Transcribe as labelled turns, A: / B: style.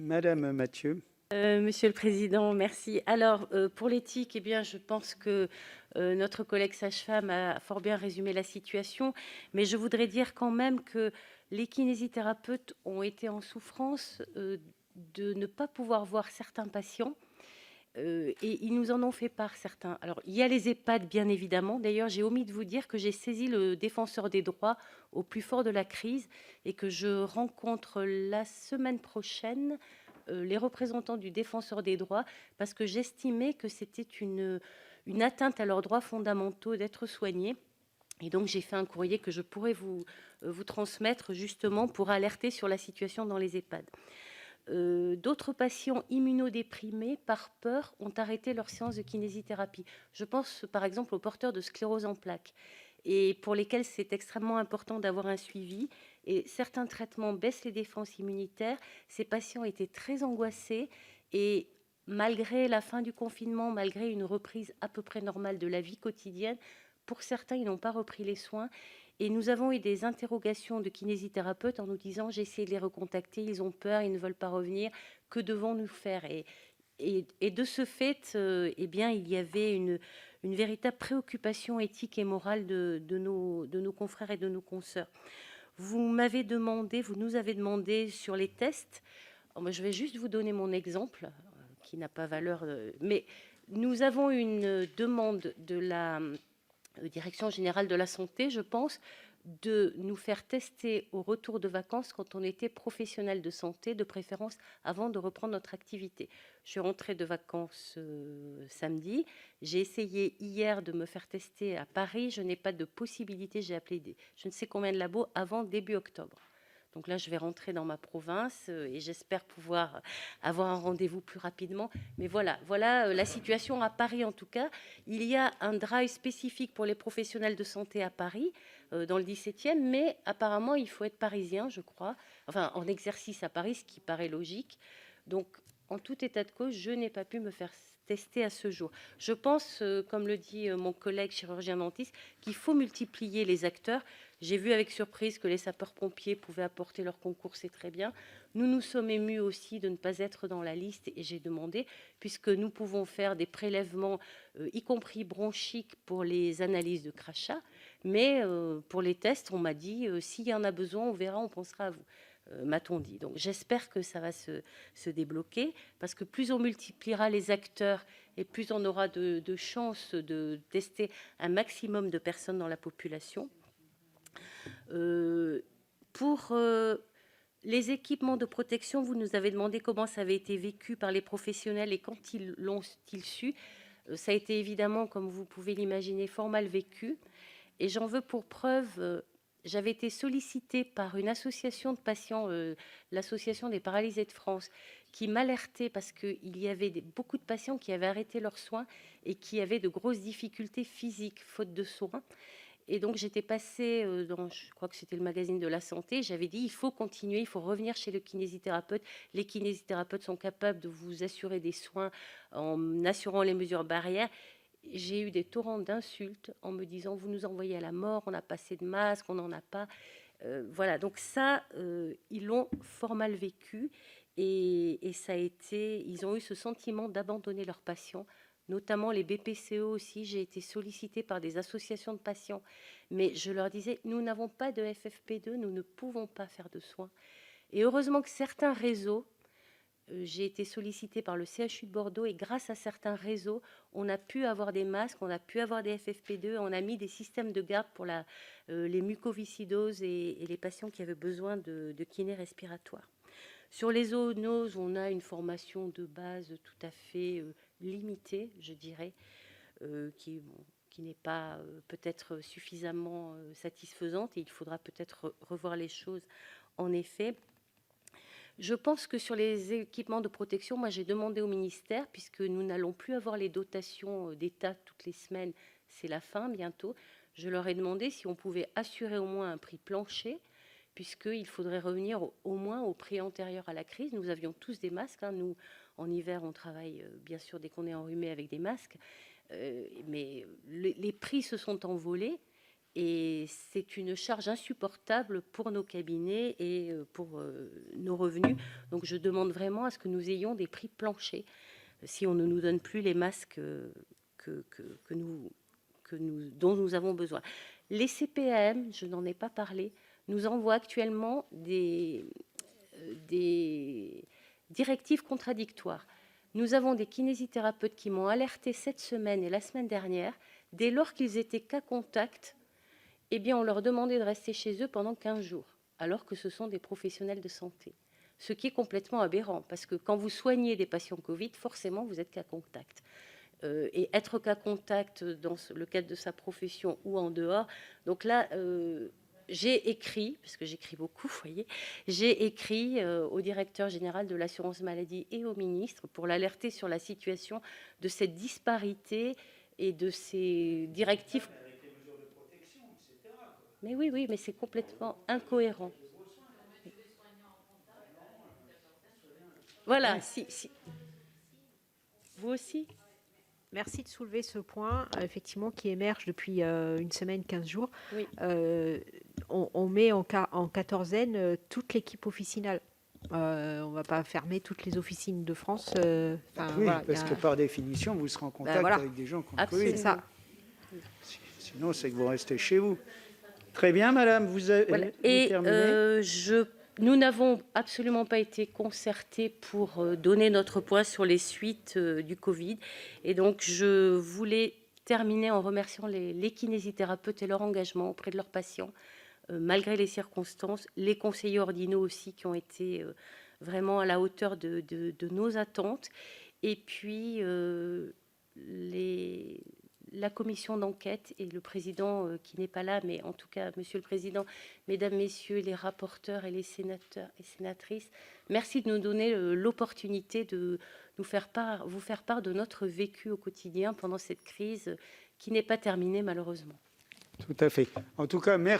A: Madame Mathieu.
B: Monsieur le président, merci. Alors, pour l'éthique, eh bien, je pense que notre collègue sage-femme a fort bien résumé la situation, mais je voudrais dire quand même que les kinésithérapeutes ont été en souffrance de ne pas pouvoir voir certains patients. Et ils nous en ont fait part, certains. Alors, il y a les EHPAD, bien évidemment. D'ailleurs, j'ai omis de vous dire que j'ai saisi le défenseur des droits au plus fort de la crise et que je rencontre la semaine prochaine les représentants du défenseur des droits parce que j'estimais que c'était une atteinte à leurs droits fondamentaux d'être soignés. Et donc, j'ai fait un courrier que je pourrais vous transmettre justement pour alerter sur la situation dans les EHPAD. D'autres patients immunodéprimés, par peur, ont arrêté leur séance de kinésithérapie. Je pense par exemple aux porteurs de sclérose en plaques et pour lesquels c'est extrêmement important d'avoir un suivi. Et certains traitements baissent les défenses immunitaires. Ces patients étaient très angoissés et malgré la fin du confinement, malgré une reprise à peu près normale de la vie quotidienne, pour certains, ils n'ont pas repris les soins. Et nous avons eu des interrogations de kinésithérapeutes en nous disant: j'ai essayé de les recontacter, ils ont peur, ils ne veulent pas revenir, que devons-nous faire? Et de ce fait, eh bien, il y avait une véritable préoccupation éthique et morale de nos confrères et de nos consoeurs. Vous nous avez demandé sur les tests. Alors, moi, je vais juste vous donner mon exemple, qui n'a pas valeur, mais nous avons une demande de la Direction générale de la santé, je pense, de nous faire tester au retour de vacances quand on était professionnel de santé, de préférence avant de reprendre notre activité. Je suis rentrée de vacances samedi. J'ai essayé hier de me faire tester à Paris. Je n'ai pas de possibilité. J'ai appelé je ne sais combien de labos avant début octobre. Donc là, je vais rentrer dans ma province et j'espère pouvoir avoir un rendez-vous plus rapidement. Mais voilà la situation à Paris en tout cas. Il y a un drive spécifique pour les professionnels de santé à Paris, dans le 17e, mais apparemment, il faut être parisien, je crois, enfin en exercice à Paris, ce qui paraît logique. Donc, en tout état de cause, je n'ai pas pu me faire tester à ce jour. Je pense, comme le dit mon collègue chirurgien dentiste, qu'il faut multiplier les acteurs. J'ai vu avec surprise que les sapeurs-pompiers pouvaient apporter leur concours, c'est très bien. Nous nous sommes émus aussi de ne pas être dans la liste et j'ai demandé, puisque nous pouvons faire des prélèvements, y compris bronchiques, pour les analyses de crachat, mais pour les tests, on m'a dit, s'il y en a besoin, on verra, on pensera à vous, m'a-t-on dit. Donc j'espère que ça va se débloquer, parce que plus on multipliera les acteurs et plus on aura de chances de tester un maximum de personnes dans la population. Pour les équipements de protection, vous nous avez demandé comment ça avait été vécu par les professionnels et quand ils l'ont-ils su. Ça a été évidemment, comme vous pouvez l'imaginer, fort mal vécu. Et j'en veux pour preuve, j'avais été sollicitée par une association de patients, l'association des paralysés de France, qui m'alertait parce qu'il y avait beaucoup de patients qui avaient arrêté leurs soins et qui avaient de grosses difficultés physiques, faute de soins. Et donc, j'étais passée dans, je crois que c'était le magazine de la santé, j'avais dit, il faut continuer, il faut revenir chez le kinésithérapeute. Les kinésithérapeutes sont capables de vous assurer des soins en assurant les mesures barrières. J'ai eu des torrents d'insultes en me disant, vous nous envoyez à la mort, on n'a pas assez de masques, on n'en a pas. Voilà, donc ça, ils l'ont fort mal vécu et ça a été, ils ont eu ce sentiment d'abandonner leurs patients, notamment les BPCO aussi. J'ai été sollicitée par des associations de patients, mais je leur disais, nous n'avons pas de FFP2, nous ne pouvons pas faire de soins. Et heureusement que certains réseaux, j'ai été sollicitée par le CHU de Bordeaux et grâce à certains réseaux, on a pu avoir des masques, on a pu avoir des FFP2, on a mis des systèmes de garde pour les mucoviscidoses et les patients qui avaient besoin de kiné respiratoire. Sur les zoonoses, on a une formation de base tout à fait limitée, je dirais, qui n'est pas peut-être suffisamment satisfaisante et il faudra peut-être revoir les choses en effet. Je pense que sur les équipements de protection, moi j'ai demandé au ministère, puisque nous n'allons plus avoir les dotations d'État toutes les semaines, c'est la fin bientôt, je leur ai demandé si on pouvait assurer au moins un prix plancher, puisqu'il faudrait revenir au moins au prix antérieur à la crise. Nous avions tous des masques, hein. Nous, en hiver, on travaille bien sûr dès qu'on est enrhumé avec des masques, mais les prix se sont envolés. Et c'est une charge insupportable pour nos cabinets et pour nos revenus. Donc je demande vraiment à ce que nous ayons des prix planchers si on ne nous donne plus les masques dont nous avons besoin. Les CPAM, je n'en ai pas parlé, nous envoient actuellement des directives contradictoires. Nous avons des kinésithérapeutes qui m'ont alerté cette semaine et la semaine dernière. Dès lors qu'ils étaient cas contact, eh bien, on leur demandait de rester chez eux pendant 15 jours, alors que ce sont des professionnels de santé. Ce qui est complètement aberrant, parce que quand vous soignez des patients Covid, forcément, vous êtes cas contact. Et être cas contact dans le cadre de sa profession ou en dehors. Donc là, j'ai écrit, parce que j'écris beaucoup, vous voyez, j'ai écrit au directeur général de l'assurance maladie et au ministre pour l'alerter sur la situation de cette disparité et de ces directives. Mais oui, oui, mais c'est complètement incohérent. Voilà, si. Vous aussi?
A: Merci de soulever ce point, effectivement, qui émerge depuis une semaine, 15 jours.
B: Oui.
A: On met en quatorzaine toute l'équipe officinale. On ne va pas fermer toutes les officines de France.
C: Oui, voilà, parce que par définition, vous serez en contact avec des gens qui ont le Covid.
A: C'est ça.
C: Sinon, c'est que vous restez chez vous. Très bien, madame, vous avez terminé.
B: Nous n'avons absolument pas été concertés pour donner notre point sur les suites du Covid. Et donc, je voulais terminer en remerciant les kinésithérapeutes et leur engagement auprès de leurs patients, malgré les circonstances, les conseillers ordinaux aussi qui ont été vraiment à la hauteur de nos attentes. Et puis, la commission d'enquête et le président qui n'est pas là, mais en tout cas, Monsieur le Président, Mesdames, Messieurs les rapporteurs et les sénateurs et sénatrices, merci de nous donner l'opportunité de vous faire part de notre vécu au quotidien pendant cette crise qui n'est pas terminée malheureusement.
C: Tout à fait. En tout cas, merci.